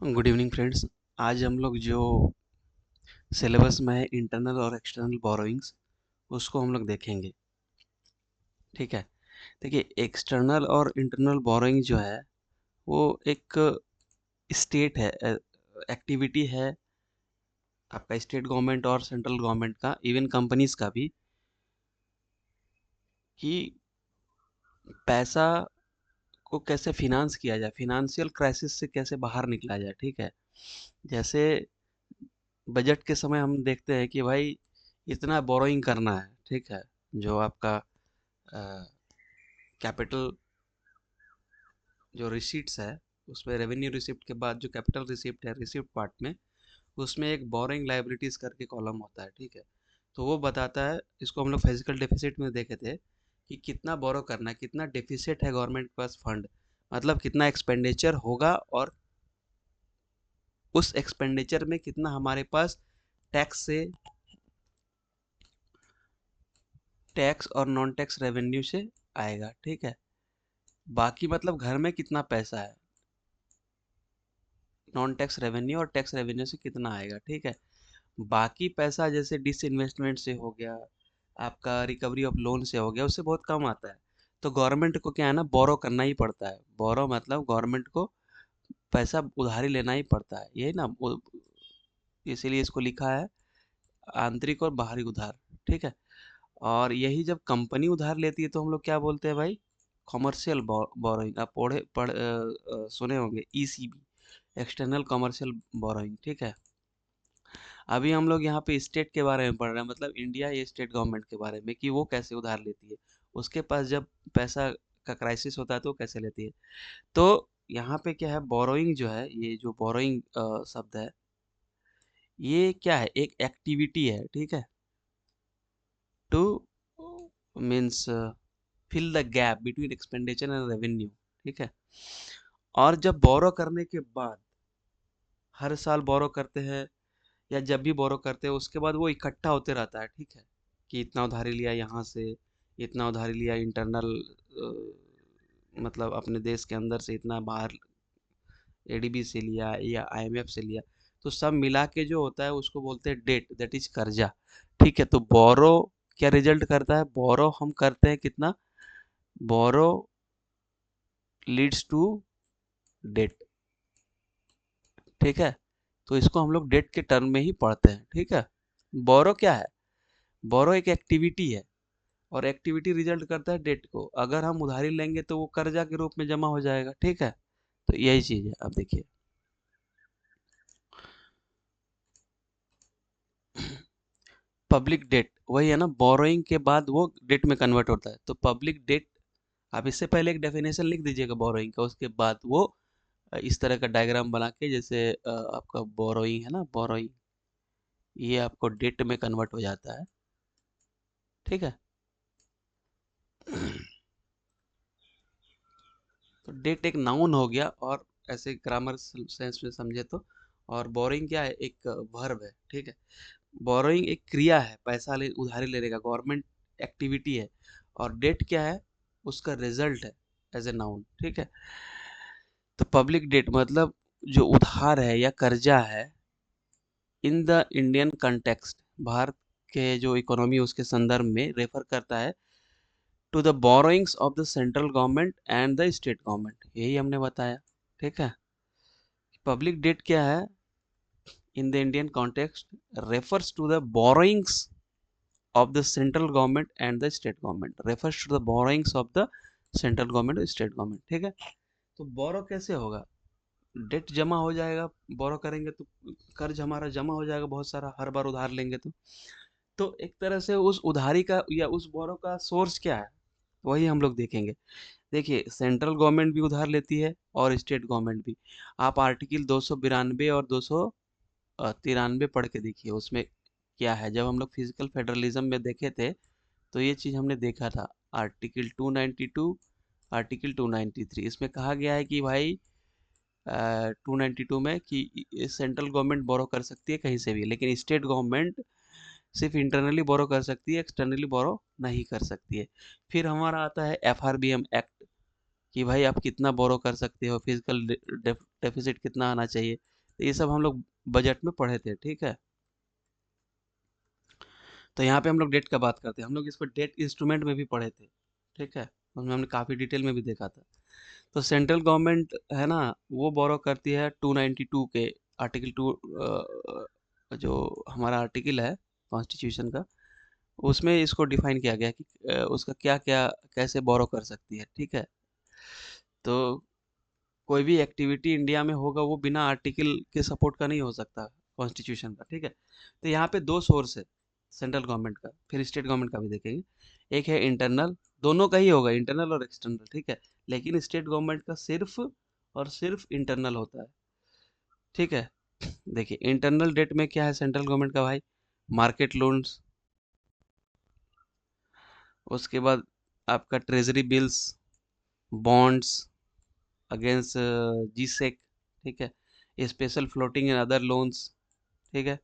Good evening friends. आज हम लोग जो सिलेबस में है इंटरनल और एक्सटर्नल बोरोइंग्स उसको हम लोग देखेंगे। ठीक है। देखिए, एक्सटर्नल और इंटरनल बोरोइंग जो है वो एक स्टेट है, एक्टिविटी है आपका स्टेट गवर्नमेंट और सेंट्रल गवर्नमेंट का, इवन कंपनीज का भी, कि पैसा को कैसे फिनांस किया जाए, फिनेंशियल क्राइसिस से कैसे बाहर निकला जाए। ठीक है। जैसे बजट के समय हम देखते हैं कि भाई इतना बोरोइंग करना है। ठीक है। जो आपका कैपिटल जो रिसीट्स है, उसमें रेवेन्यू रिसिप्ट के बाद जो कैपिटल रिसिप्ट है रिसिप्ट पार्ट में, उसमें एक बोरिंग लाइबिलिटीज करके कॉलम होता है। ठीक है। तो वो बताता है, इसको हम लोग फिजिकल डेफिसिट में देखे थे, कि कितना बोरो करना है, कितना डेफिसिट है गवर्नमेंट के पास फंड, मतलब कितना एक्सपेंडिचर होगा, और उस एक्सपेंडिचर में कितना हमारे पास टैक्स से, टैक्स और नॉन टैक्स रेवेन्यू से आएगा। ठीक है। बाकी मतलब घर में कितना पैसा है, नॉन टैक्स रेवेन्यू और टैक्स रेवेन्यू से कितना आएगा। ठीक है। बाकी पैसा जैसे डिसइन्वेस्टमेंट से हो गया, आपका रिकवरी ऑफ लोन से हो गया, उससे बहुत कम आता है। तो गवर्नमेंट को क्या है ना, बोरो करना ही पड़ता है। बोरो मतलब गवर्नमेंट को पैसा उधारी लेना ही पड़ता है, यही ना इसीलिए इसको लिखा है आंतरिक और बाहरी उधार। ठीक है। और यही जब कंपनी उधार लेती है तो हम लोग क्या बोलते हैं भाई, कॉमर्शियल बोरोइंग। आप सुने होंगे ईसीबी, एक्सटर्नल कॉमर्शियल बोरोइंग। ठीक है। अभी हम लोग यहाँ पे स्टेट के बारे में पढ़ रहे हैं, मतलब इंडिया या स्टेट गवर्नमेंट के बारे में, कि वो कैसे उधार लेती है, उसके पास जब पैसा का क्राइसिस होता है तो वो कैसे लेती है। तो यहाँ पे क्या है, बोरोइंग जो है, ये जो बोरोइंग शब्द है, ये क्या है, एक एक्टिविटी है। ठीक है। To means fill the gap between expenditure and revenue. ठीक है। और जब बोरो करने के बाद, हर साल बोरो करते हैं या जब भी बोरो करते हैं, उसके बाद वो इकट्ठा होते रहता है। ठीक है। कि इतना उधारी लिया यहाँ से, इतना उधारी लिया इंटरनल, मतलब अपने देश के अंदर से, इतना बाहर एडीबी से लिया या आईएमएफ से लिया, तो सब मिला के जो होता है उसको बोलते हैं डेट, दैट इज कर्जा। ठीक है। तो बोरो क्या रिजल्ट करता है, बोरो हम करते हैं कितना, बोरो लीड्स टू डेट। ठीक है। तो इसको हम लोग डेट के टर्म में ही पढ़ते हैं। ठीक है। बोरो क्या है, बोरो एक एक्टिविटी है, और एक्टिविटी रिजल्ट करता है डेट को। अगर हम उधारी लेंगे तो वो कर्जा के रूप में जमा हो जाएगा। ठीक है। तो यही चीज है। अब देखिए, पब्लिक डेट वही है ना, बोरोइंग के बाद वो डेट में कन्वर्ट होता है। तो पब्लिक डेट, आप इससे पहले एक डेफिनेशन लिख दीजिएगा बोरोइंग का, उसके बाद वो इस तरह का डायग्राम बना के, जैसे आपका बोरोइंग है ना, बोरोइंग, ये आपको डेट में कन्वर्ट हो जाता है। ठीक है। तो डेट एक नाउन हो गया, और ऐसे ग्रामर सेंस में समझे तो, और बोरिंग क्या है, एक वर्ब है। ठीक है। बोरोइंग एक क्रिया है, पैसा उधारी लेने का, गवर्नमेंट एक्टिविटी है। और डेट क्या है, उसका रिजल्ट है, एज ए नाउन। ठीक है। तो पब्लिक डेट मतलब जो उधार है या कर्जा है, in the Indian context, Bharat के जो इकोनॉमी उसके संदर्भ में रेफर करता है to the borrowings of the central government and the state government, यही हमने बताया। ठीक है। पब्लिक डेट क्या है, in the Indian context, refers to the borrowings of the central government and the state government, refers to the borrowings of the central government और state government। ठीक है। तो बोरो कैसे होगा, डेट जमा हो जाएगा, बोरो करेंगे तो कर्ज हमारा जमा हो जाएगा बहुत सारा, हर बार उधार लेंगे तो एक तरह से उस उधारी का या उस बोरो का सोर्स क्या है, वही हम लोग देखेंगे। देखिए, सेंट्रल गवर्नमेंट भी उधार लेती है और स्टेट गवर्नमेंट भी। आप आर्टिकल 292 और 293 पढ़ के देखिए, उसमें क्या है। जब हम लोग फिजिकल फेडरलिज्म में देखे थे तो ये चीज़ हमने देखा था। आर्टिकल 292, आर्टिकल 293, इसमें कहा गया है कि भाई 292 में कि सेंट्रल गवर्नमेंट बोरो कर सकती है कहीं से भी, लेकिन स्टेट गवर्नमेंट सिर्फ इंटरनली बोरो कर सकती है, एक्सटर्नली बोरो नहीं कर सकती है। फिर हमारा आता है एफआरबीएम एक्ट, कि भाई आप कितना बोरो कर सकते हो, फिजिकल डेफिसिट कितना आना चाहिए। तो ये सब हम लोग बजट में पढ़े थे, ठीक है। तो यहाँ पे हम लोग डेट का बात करते हैं, हम लोग इसको डेट इंस्ट्रूमेंट में भी पढ़े थे, ठीक है। उसमें हमने काफ़ी डिटेल में भी देखा था। तो सेंट्रल गवर्नमेंट है ना, वो बोरो करती है 292 के आर्टिकल 2, जो हमारा आर्टिकल है कॉन्स्टिट्यूशन का, उसमें इसको डिफाइन किया गया है कि उसका क्या क्या कैसे बोरो कर सकती है, ठीक है। तो कोई भी एक्टिविटी इंडिया में होगा वो बिना आर्टिकल के सपोर्ट का नहीं हो सकता, कॉन्स्टिट्यूशन का, ठीक है। तो यहाँ पे दो सोर्स है सेंट्रल गवर्नमेंट का, फिर स्टेट गवर्नमेंट का भी देखेंगे। एक है इंटरनल, दोनों का ही होगा, इंटरनल और एक्सटर्नल, ठीक है। लेकिन स्टेट गवर्नमेंट का सिर्फ और सिर्फ इंटरनल होता है, ठीक है। देखिए इंटरनल डेट में क्या है सेंट्रल गवर्नमेंट का भाई, मार्केट लोन्स, उसके बाद आपका treasury bills, bonds against G Sec, ठीक है, special floating and other loans, ठीक है।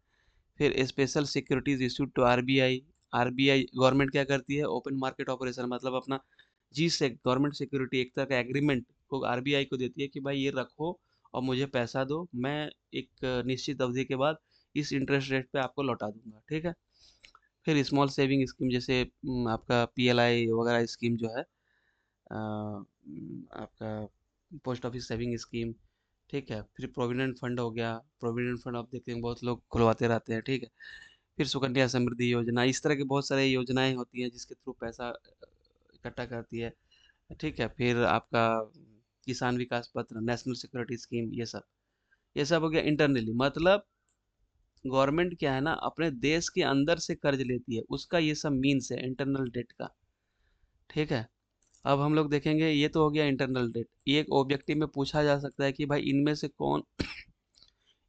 फिर special securities issued to RBI, RBI government क्या करती है, ओपन मार्केट ऑपरेशन, मतलब अपना जी से गवर्नमेंट सिक्योरिटी एक तरह का एग्रीमेंट को आरबीआई को देती है कि भाई ये रखो और मुझे पैसा दो, मैं एक निश्चित अवधि के बाद इस इंटरेस्ट रेट पे आपको लौटा दूंगा, ठीक है। फिर स्मॉल सेविंग स्कीम जैसे आपका पीएलआई वगैरह स्कीम जो है, आपका पोस्ट ऑफिस सेविंग स्कीम, ठीक है। फिर प्रोविडेंट फंड हो गया, प्रोविडेंट फंड आप देखते हैं बहुत लोग खुलवाते रहते हैं, ठीक है। फिर सुकन्या समृद्धि योजना, इस तरह की बहुत सारी योजनाएं होती हैं जिसके थ्रू पैसा इकट्ठा करती है, ठीक है। फिर आपका किसान विकास पत्र, नेशनल सिक्योरिटी स्कीम, ये सब हो गया इंटरनली, मतलब गवर्नमेंट क्या है ना अपने देश के अंदर से कर्ज लेती है, उसका ये सब मीन्स है इंटरनल डेट का, ठीक है। अब हम लोग देखेंगे, ये तो हो गया इंटरनल डेट, ये एक ऑब्जेक्टिव में पूछा जा सकता है कि भाई इनमें से कौन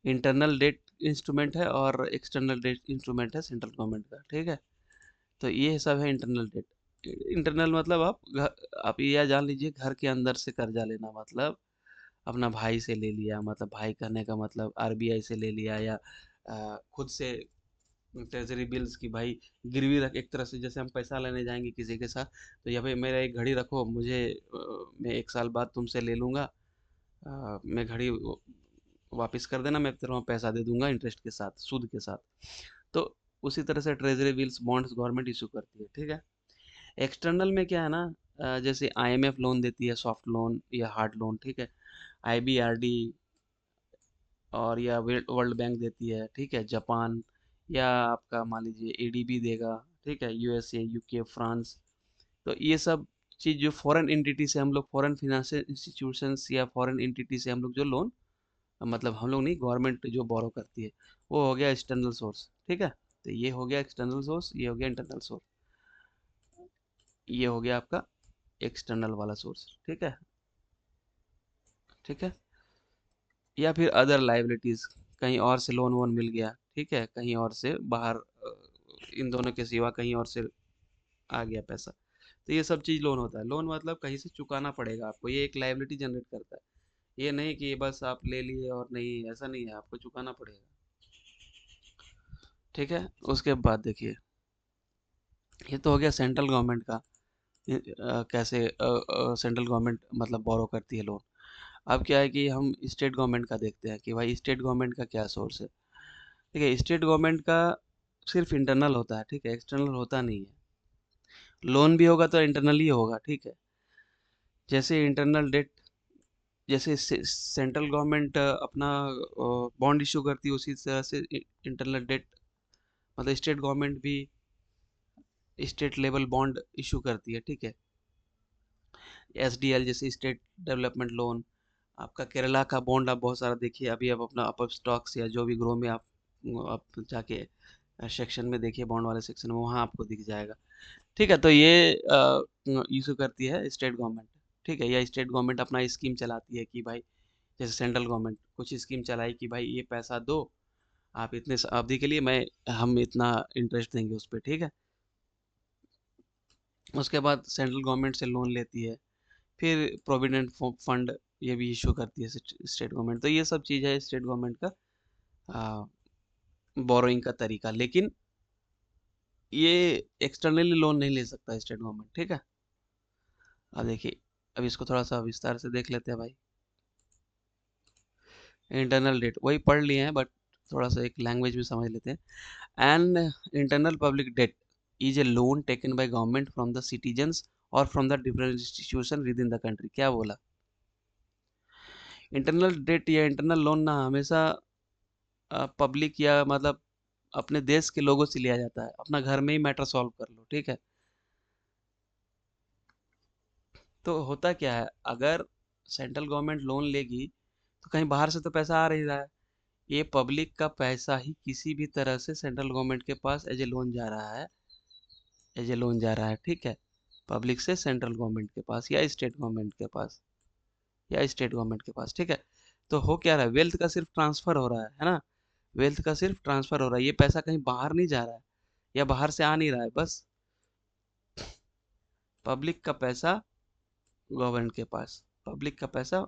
इंटरनल डेट इंस्ट्रूमेंट है और एक्सटर्नल डेट इंस्ट्रूमेंट है सेंट्रल गवर्नमेंट का, ठीक है। तो ये सब है इंटरनल डेट। इंटरनल मतलब आप ये जान लीजिए घर के अंदर से कर्जा लेना, मतलब अपना भाई से ले लिया, मतलब भाई कहने का मतलब आरबीआई से ले लिया, या खुद से ट्रेजरी बिल्स की भाई गिरवी रख, एक तरह से जैसे हम पैसा लेने जाएंगे किसी के साथ, तो या भाई मेरा एक घड़ी रखो, मुझे मैं 1 साल बाद तुमसे ले लूँगा, मैं घड़ी वापस कर देना, मैं तेरे को पैसा दे दूंगा इंटरेस्ट के साथ, सूद के साथ। तो उसी तरह से treasury bills bonds government issue करती है, ठीक है। एक्सटर्नल में क्या है ना, जैसे आईएमएफ लोन देती है, सॉफ्ट लोन या हार्ड लोन, ठीक है। आईबीआरडी और या वर्ल्ड बैंक देती है, ठीक है, जापान, या आपका मान लीजिए एडीबी देगा, ठीक है, यूएसए, यूके, फ्रांस। तो ये सब चीज़ जो फॉरेन एंटिटी से हम लोग, फॉरेन फिनेंशियल इंस्टीट्यूशंस या फॉरेन एंटिटी से हम लोग जो लोन, मतलब हम लोग नहीं, गवर्नमेंट जो बोरो करती है, वो हो गया एक्सटर्नल सोर्स, ठीक है। तो ये हो गया एक्सटर्नल सोर्स, ये हो गया इंटरनल सोर्स, ये हो गया आपका एक्सटर्नल वाला सोर्स, ठीक है, ठीक है। या फिर अदर लाइबिलिटीज, कहीं और से लोन वोन मिल गया, ठीक है, कहीं और से बाहर, इन दोनों के सिवा कहीं और से आ गया पैसा, तो ये सब चीज़ लोन होता है। लोन मतलब कहीं से चुकाना पड़ेगा आपको, ये एक लाइबिलिटी जनरेट करता है, ये नहीं कि बस आप ले लिए और नहीं, ऐसा नहीं है, आपको चुकाना पड़ेगा, ठीक है। उसके बाद देखिए, ये तो हो गया सेंट्रल गवर्नमेंट का, कैसे सेंट्रल गवर्नमेंट मतलब बोरो करती है लोन। अब क्या है कि हम स्टेट गवर्नमेंट का देखते हैं कि भाई स्टेट गवर्नमेंट का क्या सोर्स है, ठीक है। स्टेट गवर्नमेंट का सिर्फ इंटरनल होता है, ठीक है, एक्सटर्नल होता नहीं है। लोन भी होगा तो इंटरनल ही होगा, ठीक है। जैसे इंटरनल डेट, जैसे सेंट्रल गवर्नमेंट अपना बॉन्ड इशू करती है, उसी तरह से इंटरनल डेट मतलब स्टेट गवर्नमेंट भी स्टेट लेवल बॉन्ड इशू करती है, ठीक है। एसडीएल जैसे स्टेट डेवलपमेंट लोन, आपका केरला का बॉन्ड आप बहुत सारा देखिए, अभी आप अपना अप स्टॉक्स या जो भी ग्रो में आप जाके सेक्शन में देखिए, बॉन्ड वाले सेक्शन में, वहाँ आपको दिख जाएगा, ठीक है। तो ये इशू करती है स्टेट गवर्नमेंट, ठीक है, या स्टेट गवर्नमेंट अपना स्कीम चलाती है कि भाई, जैसे सेंट्रल गवर्नमेंट कुछ स्कीम चलाई कि भाई ये पैसा दो आप इतने अवधि के लिए, मैं हम इतना इंटरेस्ट देंगे उस पर, ठीक है। उसके बाद सेंट्रल गवर्नमेंट से लोन लेती है, फिर प्रोविडेंट फंड ये भी इशू करती है स्टेट गवर्नमेंट। तो ये सब चीज़ है स्टेट गवर्नमेंट का बोरोइंग का तरीका, लेकिन ये एक्सटर्नली लोन नहीं ले सकता स्टेट गवर्नमेंट, ठीक है। अब देखिए, अब इसको थोड़ा सा विस्तार से देख लेते हैं भाई। इंटरनल डेट वही पढ़ लिए हैं, बट थोड़ा सा एक लैंग्वेज में समझ लेते हैं। And internal public debt is a loan taken by government from the citizens और from the different institution within the country. क्या बोला? इंटरनल डेट या इंटरनल लोन ना हमेशा पब्लिक या मतलब अपने देश के लोगों से लिया जाता है। अपना घर में ही मैटर सॉल्व कर लो, ठीक है। तो होता क्या है, अगर सेंट्रल गवर्नमेंट लोन लेगी तो कहीं बाहर से तो पैसा आ नहीं रहा है। ये पब्लिक का पैसा ही किसी भी तरह से सेंट्रल गवर्नमेंट के पास एज ए लोन जा रहा है, एज ए लोन जा रहा है, ठीक है। पब्लिक से सेंट्रल गवर्नमेंट के पास या स्टेट गवर्नमेंट के पास, या स्टेट गवर्नमेंट के पास, ठीक है। तो हो क्या रहा है, वेल्थ का सिर्फ ट्रांसफर हो रहा है ना। वेल्थ का सिर्फ ट्रांसफर हो रहा है, ये पैसा कहीं बाहर नहीं जा रहा है या बाहर से आ नहीं रहा है। बस पब्लिक का पैसा गवर्नमेंट के पास, पब्लिक का पैसा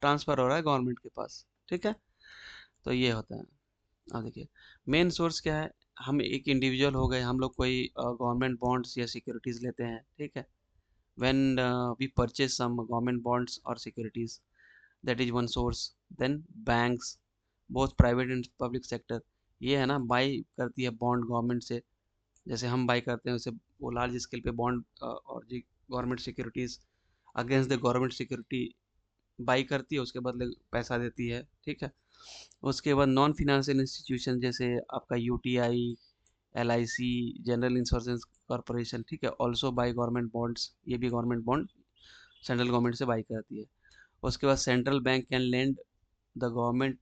ट्रांसफर हो रहा है गवर्नमेंट के पास, ठीक है। तो ये होता है। अब देखिए, मेन सोर्स क्या है। हम एक इंडिविजुअल हो गए, हम लोग कोई गवर्नमेंट बॉन्ड्स या सिक्योरिटीज लेते हैं, ठीक है। When we purchase some government bonds और securities, that is one source. Then banks, both private and public sector, ये है ना, बाई करती है बॉन्ड गवर्नमेंट से। जैसे हम बाई करते हैं, वैसे वो लार्ज स्केल पे बॉन्ड और G government securities against the government security buy करती है, उसके बदले पैसा देती है, ठीक है। उसके बाद नॉन फिनेंशियल इंस्टीट्यूशन जैसे आपका UTI, LIC, general insurance corporation, ठीक है, ऑल्सो बाई गवर्नमेंट बॉन्ड्स, ये भी गवर्नमेंट बॉन्ड सेंट्रल गवर्नमेंट से बाई करती है। उसके बाद central bank can lend the government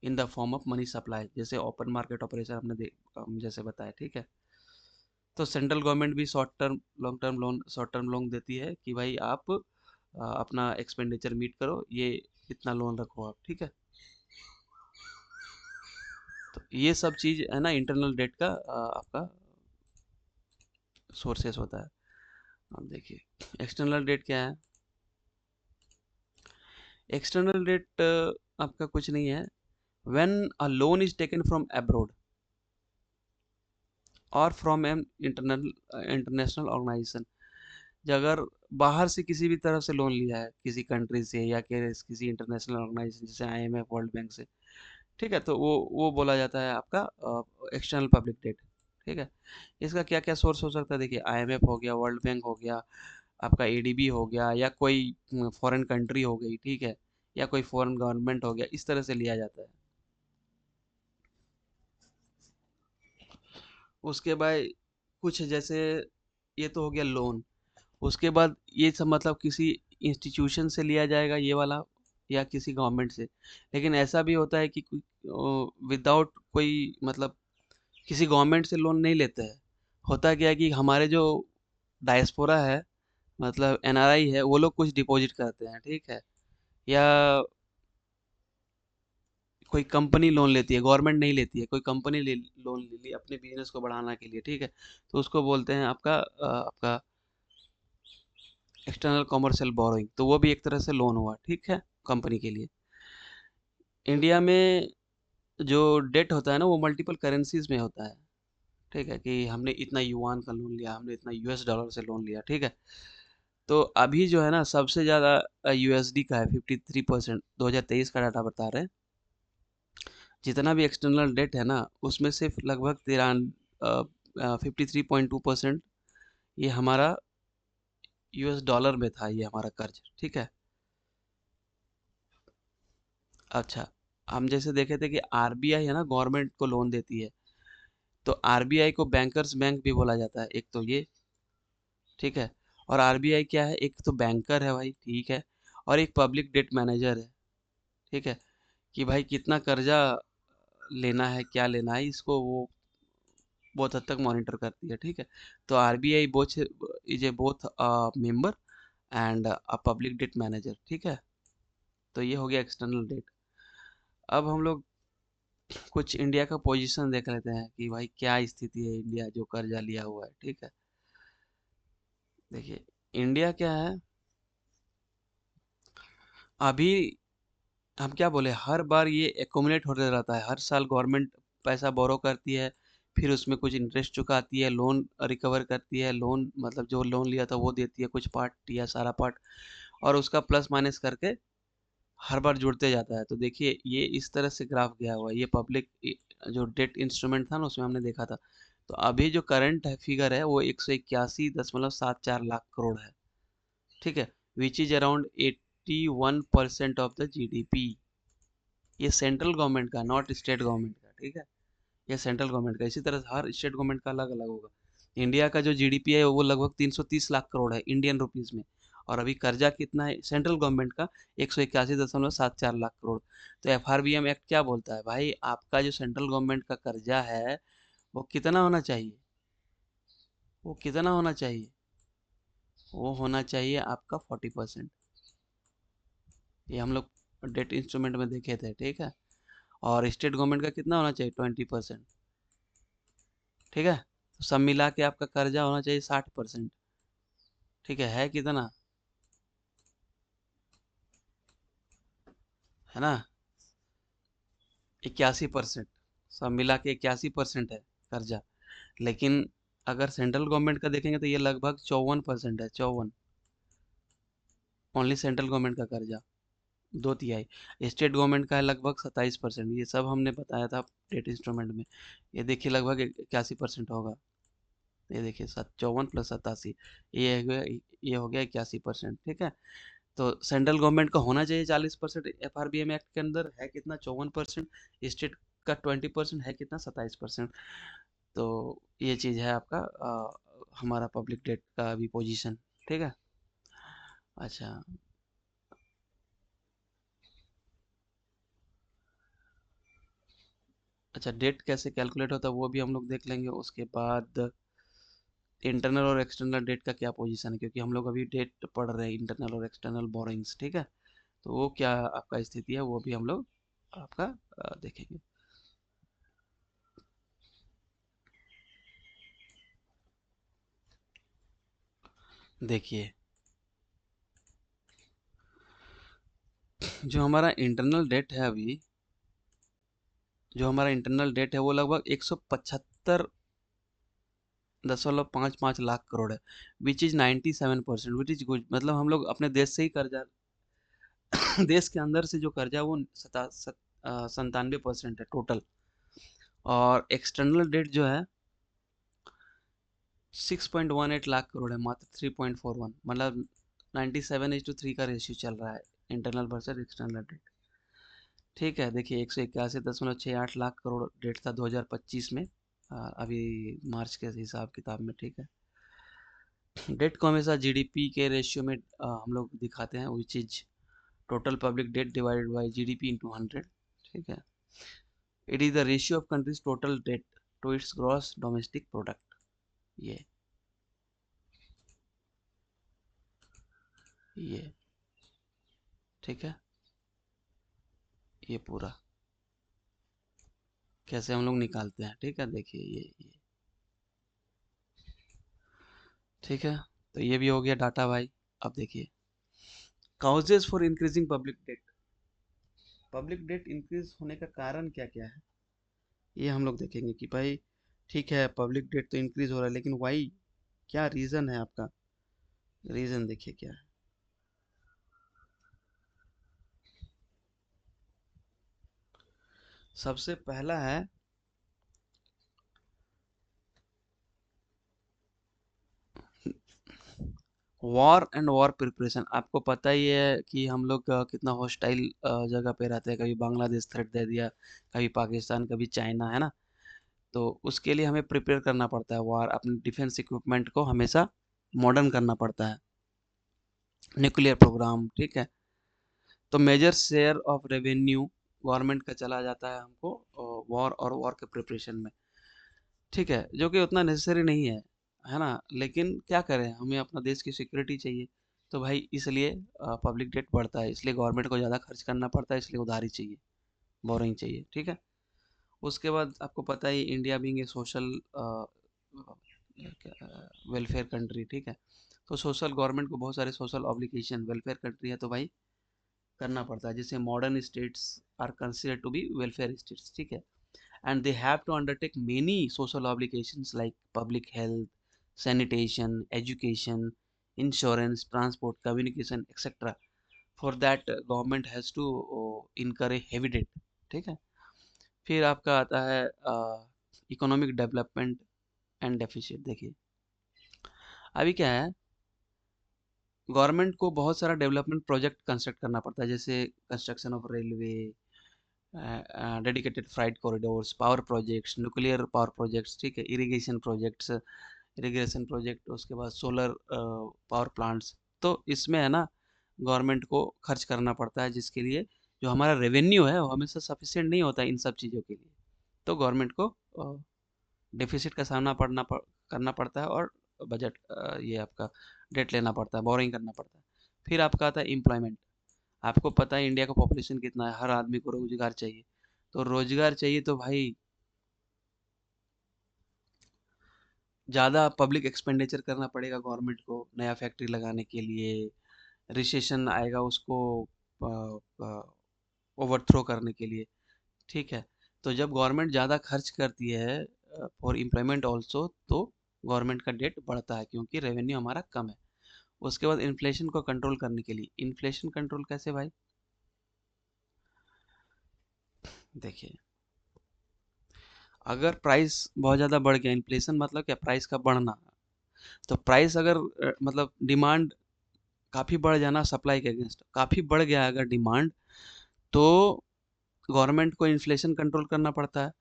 in the form of money supply, जैसे ओपन मार्केट ऑपरेशन हमने जैसे बताया, ठीक है। तो सेंट्रल गवर्नमेंट भी short term long term loan, short term loan देती है कि भाई आप अपना एक्सपेंडिचर मीट करो, ये इतना लोन रखो आप, ठीक है। तो ये सब चीज है ना, इंटरनल डेट का आपका सोर्सेस होता है। अब देखिए, एक्सटर्नल डेट क्या है। एक्सटर्नल डेट आपका कुछ नहीं है। When a loan is taken from abroad और फ्रॉम एन इंटरनेशनल ऑर्गेनाइजेशन, अगर बाहर से किसी भी तरफ से लोन लिया है, किसी कंट्री से या किसी इंटरनेशनल ऑर्गेनाइजेशन जैसे आईएमएफ, वर्ल्ड बैंक से, ठीक है, तो वो बोला जाता है आपका एक्सटर्नल पब्लिक डेट, ठीक है। इसका क्या क्या सोर्स हो सकता है, देखिए, आईएमएफ हो गया, वर्ल्ड बैंक हो गया, आपका एडीबी हो गया, या कोई फॉरेन कंट्री हो गई, ठीक है, या कोई फॉरेन गवर्नमेंट हो गया, इस तरह से लिया जाता है। उसके बाद कुछ जैसे, ये तो हो गया लोन। उसके बाद ये सब मतलब किसी इंस्टीट्यूशन से लिया जाएगा ये वाला, या किसी गवर्नमेंट से। लेकिन ऐसा भी होता है कि विदाउट कोई मतलब किसी गवर्नमेंट से लोन नहीं लेते हैं। होता क्या है कि हमारे जो डायस्पोरा है, मतलब एनआरआई है, वो लोग कुछ डिपॉजिट करते हैं, ठीक है। या कोई कंपनी लोन लेती है, गवर्नमेंट नहीं लेती है, कोई कंपनी लोन ले ली अपने बिजनेस को बढ़ाने के लिए, ठीक है। तो उसको बोलते हैं आपका एक्सटर्नल कमर्शियल बोरोइंग। तो वो भी एक तरह से लोन हुआ, ठीक है, कंपनी के लिए। इंडिया में जो डेट होता है ना, वो मल्टीपल करेंसीज में होता है, ठीक है, कि हमने इतना युआन का लोन लिया, हमने इतना यूएस डॉलर से लोन लिया, ठीक है। तो अभी जो है ना, सबसे ज़्यादा यूएसडी का है, 53%, 2023 का डाटा बता रहे हैं। जितना भी एक्सटर्नल डेट है ना, उसमें सिर्फ लगभग 53.2% ये हमारा यूएस डॉलर में था, ये हमारा कर्ज, ठीक है। अच्छा, हम जैसे देखे थे कि आरबीआई है ना, गवर्नमेंट को लोन देती है। तो आरबीआई को बैंकर्स बैंक भी बोला जाता है, एक तो ये, ठीक है। और आरबीआई क्या है, एक तो बैंकर है भाई, ठीक है, और एक पब्लिक डेट मैनेजर है, ठीक है, कि भाई कितना कर्जा लेना है, क्या लेना है, इसको वो बहुत हद तक मॉनिटर करती है, ठीक है। तो RBI both is A both member and a public debt manager, ठीक है। तो ये हो गया एक्सटर्नल डेट। अब हम लोग कुछ इंडिया का पोजीशन देख लेते हैं कि भाई क्या स्थिति है, इंडिया जो कर्जा लिया हुआ है, ठीक है। देखिए, इंडिया क्या है अभी, हम क्या बोले, हर बार ये एकोमुलेट होते रहता है। हर साल गवर्नमेंट पैसा बोरो करती है, फिर उसमें कुछ इंटरेस्ट चुकाती है, लोन रिकवर करती है, लोन मतलब जो लोन लिया था वो देती है, कुछ पार्ट या सारा पार्ट, और उसका प्लस माइनस करके हर बार जुड़ते जाता है। तो देखिए ये इस तरह से ग्राफ गया हुआ है, ये पब्लिक जो डेट इंस्ट्रूमेंट था ना उसमें हमने देखा था। तो अभी जो करंट है फिगर है वो 181.74 लाख करोड़ है, ठीक है, which is around 81% of the GDP. ये सेंट्रल गवर्नमेंट का, नॉट स्टेट गवर्नमेंट का, ठीक है, ये सेंट्रल गवर्नमेंट का। इसी तरह हर स्टेट गवर्नमेंट का अलग अलग होगा। इंडिया का जो जीडीपी है वो लगभग 330 लाख करोड़ है इंडियन रुपीस में। और अभी कर्जा कितना है सेंट्रल गवर्नमेंट का? 181.74 लाख करोड़। तो एफआरबीएम एक्ट क्या बोलता है भाई? आपका जो सेंट्रल गवर्नमेंट का कर्जा है वो कितना होना चाहिए? वो कितना होना चाहिए? वो होना चाहिए आपका 40%। ये हम लोग डेट इंस्ट्रूमेंट में देखे थे, ठीक है। और स्टेट गवर्नमेंट का कितना होना चाहिए? 20%, ठीक है। तो सब मिला के आपका कर्जा होना चाहिए 60%, ठीक है कितना? है ना, 81%। सब मिला के 81% है कर्जा। लेकिन अगर सेंट्रल गवर्नमेंट का देखेंगे तो ये लगभग 54% है, 54। ओनली सेंट्रल गवर्नमेंट का कर्जा, 2/3। स्टेट गवर्नमेंट का है लगभग 27%। ये सब हमने बताया था डेट इंस्ट्रूमेंट में। ये देखिए लगभग 81% होगा। ये देखिए 54 + 87, ये हो गया, ये हो गया 81%, ठीक है। तो सेंट्रल गवर्नमेंट का होना चाहिए 40%, एफआरबीएम एक्ट के अंदर है कितना? 54%। स्टेट का 20% है कितना? 27%। तो ये चीज़ है आपका हमारा पब्लिक डेट का अभी पोजीशन, ठीक है। अच्छा। अच्छा, डेट कैसे कैलकुलेट होता है वो भी हम लोग देख लेंगे। उसके बाद इंटरनल और एक्सटर्नल डेट का क्या पोजीशन है, क्योंकि हम लोग अभी डेट पढ़ रहे हैं, इंटरनल और एक्सटर्नल बोरिंग्स, ठीक है। तो वो क्या आपका स्थिति है वो भी हम लोग आपका देखेंगे। देखिए जो हमारा इंटरनल डेट है अभी, जो हमारा इंटरनल डेट है वो लगभग 175.55 लाख करोड़ है, which is 97%, which is good. मतलब हम लोग अपने देश से ही कर्जा देश के अंदर से जो कर्जा है वो 97% है टोटल। और एक्सटर्नल डेट जो है 6.18 लाख करोड़ है, मात्र 3.41। मतलब 97:3 का रेशियो चल रहा है, इंटरनल वर्सेस एक्सटर्नल डेट, ठीक है। देखिए 181.68 लाख करोड़ डेट था 2025 में, अभी मार्च के हिसाब किताब में, ठीक है। डेट को हमेशा जीडीपी के रेशियो में हम लोग दिखाते हैं, which is total public debt divided by GDP into 100, ठीक है। It is the ratio of country's total debt to its gross domestic product. ये ठीक है, ये पूरा कैसे हम लोग निकालते हैं, ठीक है। देखिए ये ठीक है। तो ये भी हो गया डाटा भाई। अब देखिए causes for increasing public debt. Public debt increase होने का कारण क्या क्या है, ये हम लोग देखेंगे कि भाई ठीक है पब्लिक डेट तो इंक्रीज हो रहा है, लेकिन वाई, क्या रीज़न है आपका? रीज़न देखिए क्या है। सबसे पहला है वॉर एंड वॉर प्रिपरेशन। आपको पता ही है कि हम लोग कितना हॉस्टाइल जगह पे रहते हैं, कभी बांग्लादेश थ्रेट दे दिया, कभी पाकिस्तान, कभी चाइना, है ना। तो उसके लिए हमें प्रिपेयर करना पड़ता है, वॉर, अपने डिफेंस इक्विपमेंट को हमेशा मॉडर्न करना पड़ता है, न्यूक्लियर प्रोग्राम, ठीक है। तो major share of revenue government का चला जाता है हमको वॉर और वॉर के प्रिपरेशन में, ठीक है, जो कि उतना नेसेसरी नहीं है ना। लेकिन क्या करें, हमें अपना देश की सिक्योरिटी चाहिए। तो भाई इसलिए पब्लिक डेट बढ़ता है, इसलिए गवर्नमेंट को ज़्यादा खर्च करना पड़ता है, इसलिए उधारी चाहिए, बोरिंग चाहिए, ठीक है। उसके बाद आपको पता ही India being a social welfare country, ठीक है। तो सोशल गवर्नमेंट को बहुत सारे सोशल ऑब्लिगेशन, वेलफेयर कंट्री है तो भाई करना पड़ता है, जिससे modern states are consider to be welfare states, ठीक है। And they have to undertake many social obligations like public health, sanitation, education, insurance, transport, communication, etc. For that government has to incur a heavy date, ठीक है। फिर आपका आता है economic development and deficit. देखिए अभी क्या है, गवर्नमेंट को बहुत सारा डेवलपमेंट प्रोजेक्ट कंस्ट्रक्ट करना पड़ता है, जैसे construction of railway, dedicated freight corridors, power projects, nuclear power projects, ठीक है, इरिगेशन प्रोजेक्ट्स, इरिगेशन प्रोजेक्ट, उसके बाद सोलर पावर प्लांट्स। तो इसमें है ना गवर्नमेंट को खर्च करना पड़ता है, जिसके लिए जो हमारा रेवेन्यू है वो हमेशा सफिशिएंट नहीं होता इन सब चीज़ों के लिए। तो गवर्नमेंट को डेफिसिट का करना पड़ता है, और बजट ये आपका डेट लेना पड़ता है, बोरिंग करना पड़ता है। फिर आपका आता है एम्प्लॉयमेंट। आपको पता है इंडिया का पॉपुलेशन कितना है, हर आदमी को रोजगार चाहिए। तो रोजगार चाहिए तो भाई ज़्यादा पब्लिक एक्सपेंडिचर करना पड़ेगा गवर्नमेंट को, नया फैक्ट्री लगाने के लिए, रिसेशन आएगा उसको ओवरथ्रो करने के लिए, ठीक है। तो जब गवर्नमेंट ज़्यादा खर्च करती है फॉर एम्प्लॉयमेंट ऑल्सो, तो गवर्नमेंट का डेट बढ़ता है, क्योंकि रेवेन्यू हमारा कम है। उसके बाद इन्फ्लेशन को कंट्रोल करने के लिए, इन्फ्लेशन कंट्रोल कैसे भाई? देखिए अगर प्राइस बहुत ज़्यादा बढ़ गया, इन्फ्लेशन मतलब क्या, प्राइस का बढ़ना। तो प्राइस अगर मतलब डिमांड काफ़ी बढ़ जाना, सप्लाई के अगेंस्ट काफ़ी बढ़ गया अगर डिमांड, तो गवर्नमेंट को इन्फ्लेशन कंट्रोल करना पड़ता है।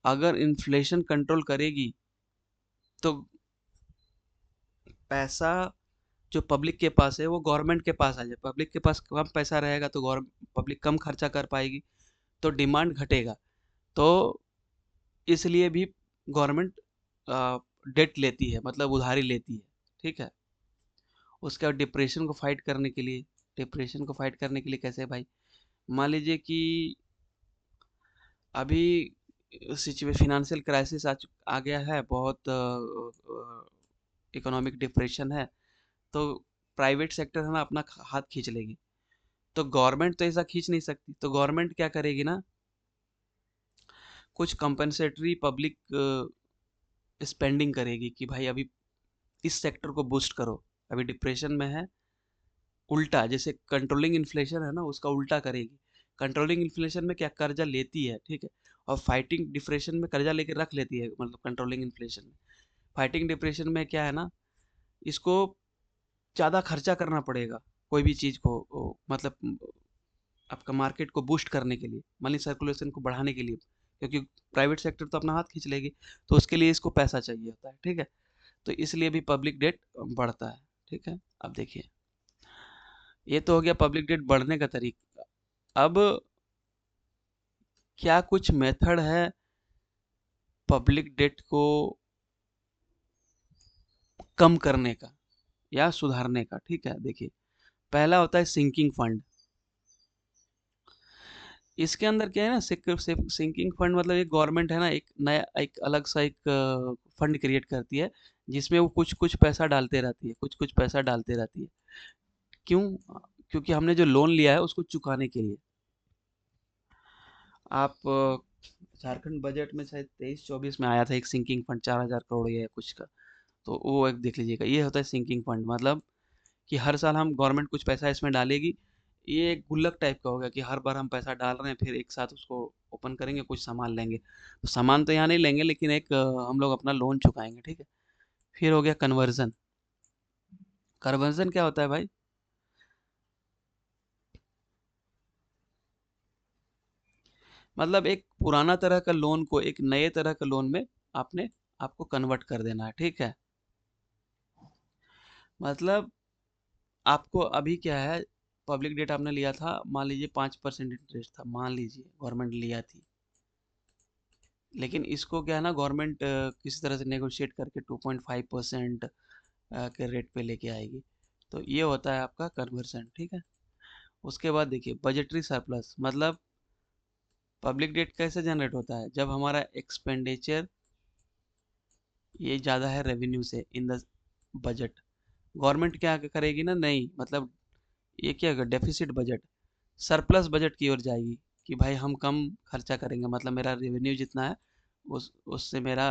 अगर इन्फ्लेशन कंट्रोल करेगी तो पैसा जो पब्लिक के पास है वो गवर्नमेंट के पास आ जाए। पब्लिक के पास कम पैसा रहेगा तो पब्लिक कम खर्चा कर पाएगी, तो डिमांड घटेगा। तो इसलिए भी गवर्नमेंट डेट लेती है, मतलब उधारी लेती है, ठीक है। उसके बाद डिप्रेशन को फाइट करने के लिए, डिप्रेशन को फाइट करने के लिए कैसे भाई? मान लीजिए कि अभी सिचुएशन फिनेंशियल क्राइसिस आ गया है, बहुत इकोनॉमिक डिप्रेशन है, तो प्राइवेट सेक्टर है ना अपना हाथ खींच लेगी। तो गवर्नमेंट तो ऐसा खींच नहीं सकती, तो गवर्नमेंट क्या करेगी ना, कुछ कंपनसेटरी पब्लिक स्पेंडिंग करेगी कि भाई अभी इस सेक्टर को बूस्ट करो, अभी डिप्रेशन में है। उल्टा जैसे कंट्रोलिंग इन्फ्लेशन है ना, उसका उल्टा करेगी। कंट्रोलिंग इन्फ्लेशन में क्या, कर्जा लेती है, ठीक है, और फाइटिंग डिप्रेशन में कर्जा लेके रख लेती है, मतलब कंट्रोलिंग इन्फ्लेशन में। फाइटिंग डिप्रेशन में क्या है ना, इसको ज़्यादा खर्चा करना पड़ेगा कोई भी चीज़ को, मतलब आपका मार्केट को बूस्ट करने के लिए, मनी सर्कुलेशन को बढ़ाने के लिए, क्योंकि प्राइवेट सेक्टर तो अपना हाथ खींच लेगी, तो उसके लिए इसको पैसा चाहिए होता है, ठीक है। तो इसलिए भी पब्लिक डेट बढ़ता है, ठीक है। अब देखिए ये तो हो गया पब्लिक डेट बढ़ने का तरीका। अब क्या कुछ मेथड है पब्लिक डेट को कम करने का या सुधारने का, ठीक है। देखिए पहला होता है सिंकिंग फंड। इसके अंदर क्या है ना, सिंकिंग फंड मतलब एक गवर्नमेंट है ना, एक नया एक अलग सा एक फंड क्रिएट करती है, जिसमें वो कुछ कुछ पैसा डालते रहती है, कुछ कुछ पैसा डालते रहती है। क्यों? क्योंकि हमने जो लोन लिया है उसको चुकाने के लिए। आप झारखंड बजट में शायद 23-24 में आया था एक सिंकिंग फंड, 4,000 करोड़ या कुछ का। तो वो एक देख लीजिएगा, ये होता है सिंकिंग फंड, मतलब कि हर साल हम गवर्नमेंट कुछ पैसा इसमें डालेगी। ये एक गुल्लक टाइप का होगा कि हर बार हम पैसा डाल रहे हैं, फिर एक साथ उसको ओपन करेंगे, कुछ सामान लेंगे। तो सामान तो यहाँ नहीं लेंगे, लेकिन एक हम लोग अपना लोन चुकाएंगे, ठीक है। फिर हो गया कन्वर्जन। कन्वर्जन क्या होता है भाई? मतलब एक पुराना तरह का लोन को एक नए तरह का लोन में आपने आपको कन्वर्ट कर देना है, ठीक है। मतलब आपको अभी क्या है, पब्लिक डेट आपने लिया था, मान लीजिए 5% इंटरेस्ट था, मान लीजिए गवर्नमेंट लिया थी। लेकिन इसको क्या है ना, गवर्नमेंट किसी तरह से नेगोशिएट करके 2.5% के रेट पे लेके आएगी। तो ये होता है आपका कन्वर्सन, ठीक है। उसके बाद देखिए बजटरी सरप्लस, मतलब पब्लिक डेट कैसे जनरेट होता है, जब हमारा एक्सपेंडिचर ये ज़्यादा है रेवेन्यू से इन द बजट, गवर्नमेंट क्या करेगी ना, नहीं मतलब ये क्या होगा, डेफिसिट बजट, सरप्लस बजट की ओर जाएगी कि भाई हम कम खर्चा करेंगे, मतलब मेरा रेवेन्यू जितना है उस उससे मेरा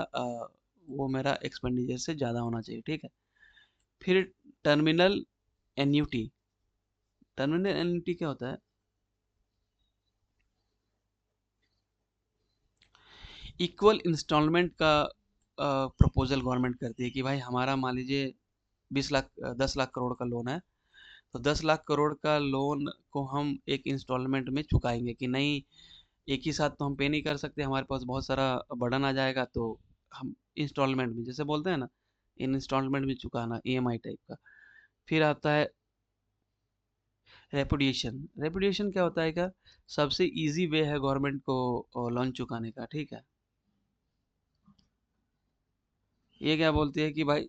वो मेरा एक्सपेंडिचर से ज़्यादा होना चाहिए, ठीक है। फिर टर्मिनल एन्यूटी, टर्मिनल एन्युटी क्या होता है? इक्वल इंस्टॉलमेंट का प्रपोजल गवर्नमेंट करती है कि भाई हमारा मान लीजिए 20 लाख 10 लाख करोड़ का लोन है, तो 10 लाख करोड़ का लोन को हम एक इंस्टॉलमेंट में चुकाएंगे कि नहीं, एक ही साथ तो हम पे नहीं कर सकते, हमारे पास बहुत सारा बर्डन आ जाएगा, तो हम इंस्टॉलमेंट में, जैसे बोलते हैं ना, इन इंस्टॉलमेंट में चुकाना, ईएमआई टाइप का। फिर आता है रेपुडिएशन। रेपुडिएशन क्या होता है? क्या सबसे इजी वे है गवर्नमेंट को लोन चुकाने का, ठीक है। ये क्या बोलती है कि भाई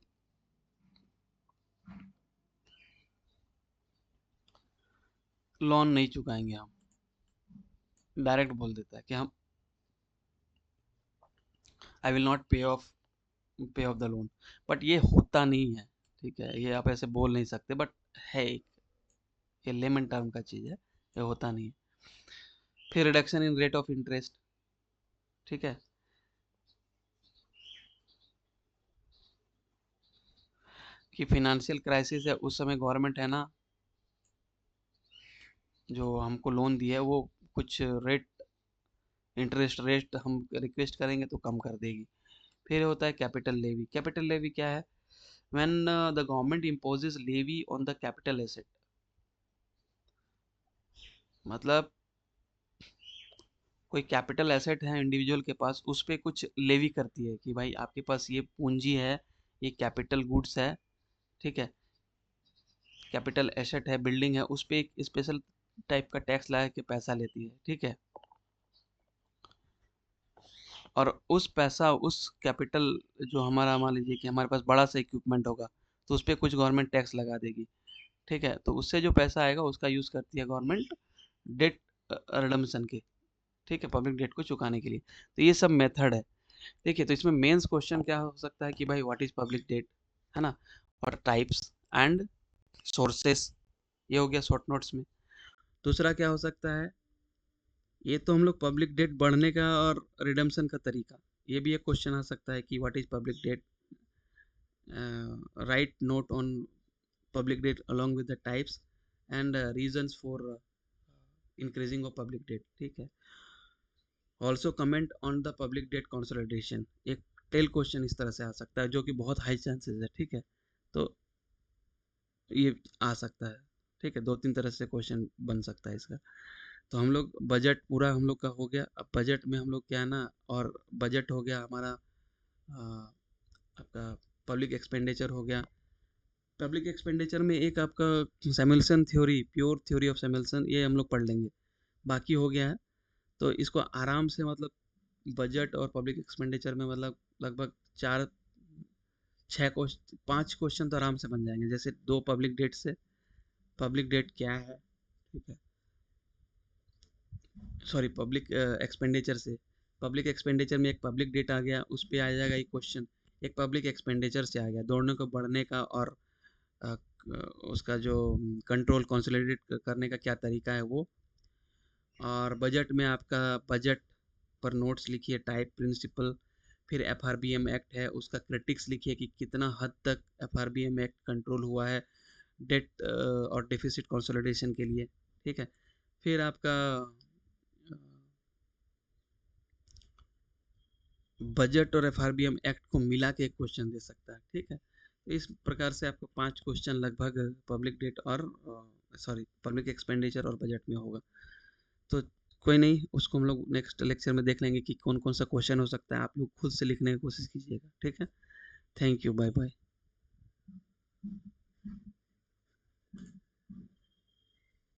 लोन नहीं चुकाएंगे हम, डायरेक्ट बोल देता है कि हम आई विल नॉट पे ऑफ द लोन। बट ये होता नहीं है, ठीक है, ये आप ऐसे बोल नहीं सकते, बट है एक, ये लेमन टर्म का चीज है, ये होता नहीं है। फिर reduction in rate of interest, ठीक है, कि फिनेंशियल क्राइसिस है उस समय गवर्नमेंट है ना, जो हमको लोन दिया है वो कुछ रेट, इंटरेस्ट रेट हम रिक्वेस्ट करेंगे तो कम कर देगी। फिर होता है कैपिटल लेवी। कैपिटल लेवी क्या है? When the government imposes levy on the capital asset, मतलब कोई कैपिटल एसेट है इंडिविजुअल के पास, उस पे कुछ लेवी करती है कि भाई आपके पास ये पूंजी है, ये कैपिटल गुड्स है, ठीक है, कैपिटल एसेट है, बिल्डिंग है, उस पे एक स्पेशल टाइप का टैक्स लगा के पैसा लेती है, ठीक है। और उस पैसा, उस कैपिटल, जो हमारा मान लीजिए कि हमारे पास बड़ा सा इक्विपमेंट होगा, तो उस पे कुछ गवर्नमेंट टैक्स लगा देगी, ठीक है, तो उससे जो पैसा आएगा उसका यूज करती है गवर्नमेंट डेट रिडम्पशन के, ठीक है, पब्लिक डेट को चुकाने के लिए। तो ये सब मेथड है। देखिए, तो इसमें मेंस क्वेश्चन क्या हो सकता है कि भाई व्हाट इज पब्लिक डेट, है ना, और टाइप्स एंड सोर्सेस, ये हो गया शॉर्ट नोट्स में। दूसरा क्या हो सकता है, ये तो हम लोग पब्लिक डेट बढ़ने का और रिडम्पशन का तरीका, ये भी एक क्वेश्चन आ सकता है कि what is public debt, right note on public debt along with the types and reasons for increasing of public debt, ठीक है। Also comment on the public debt consolidation, एक टेल क्वेश्चन इस तरह से आ सकता है, जो कि बहुत हाई चांसेस है, ठीक है। तो ये आ सकता है, ठीक है, दो तीन तरह से क्वेश्चन बन सकता है इसका। तो हम लोग बजट पूरा हम लोग का हो गया। अब बजट में हम लोग क्या है ना, और बजट हो गया हमारा, आपका पब्लिक एक्सपेंडिचर हो गया। पब्लिक एक्सपेंडिचर में एक आपका Samuelson theory, pure theory of Samuelson, ये हम लोग पढ़ लेंगे, बाकी हो गया है। तो इसको आराम से, मतलब बजट और पब्लिक एक्सपेंडिचर में, मतलब लगभग 5 क्वेश्चन तो आराम से बन जाएंगे। जैसे दो पब्लिक डेट से, पब्लिक डेट क्या है, ठीक है, सॉरी, पब्लिक एक्सपेंडिचर से, पब्लिक एक्सपेंडिचर में एक पब्लिक डेट आ गया, उस पे आ जाएगा एक क्वेश्चन, एक पब्लिक एक्सपेंडिचर से आ गया, दोनों को बढ़ने का और अ, उसका जो कंट्रोल कंसोलिडेट करने का क्या तरीका है वो। और बजट में आपका बजट पर नोट्स लिखिए, टाइप, प्रिंसिपल। फिर एफआरबीएम एक्ट है, उसका क्रिटिक्स लिखिए कि कितना हद तक एफआरबीएम एक्ट कंट्रोल हुआ है डेट और डेफिसिट कंसोलिडेशन के लिए, ठीक है। फिर आपका बजट और एफआरबीएम एक्ट को मिला के एक क्वेश्चन दे सकता है, ठीक है। तो इस प्रकार से आपको 5 क्वेश्चन लगभग पब्लिक डेट और सॉरी पब्लिक एक्सपेंडिचर और बजट में होगा। तो कोई नहीं, उसको हम लोग नेक्स्ट लेक्चर में देख लेंगे कि कौन कौन सा क्वेश्चन हो सकता है। आप लोग खुद से लिखने की कोशिश कीजिएगा, ठीक है। Thank you, bye bye.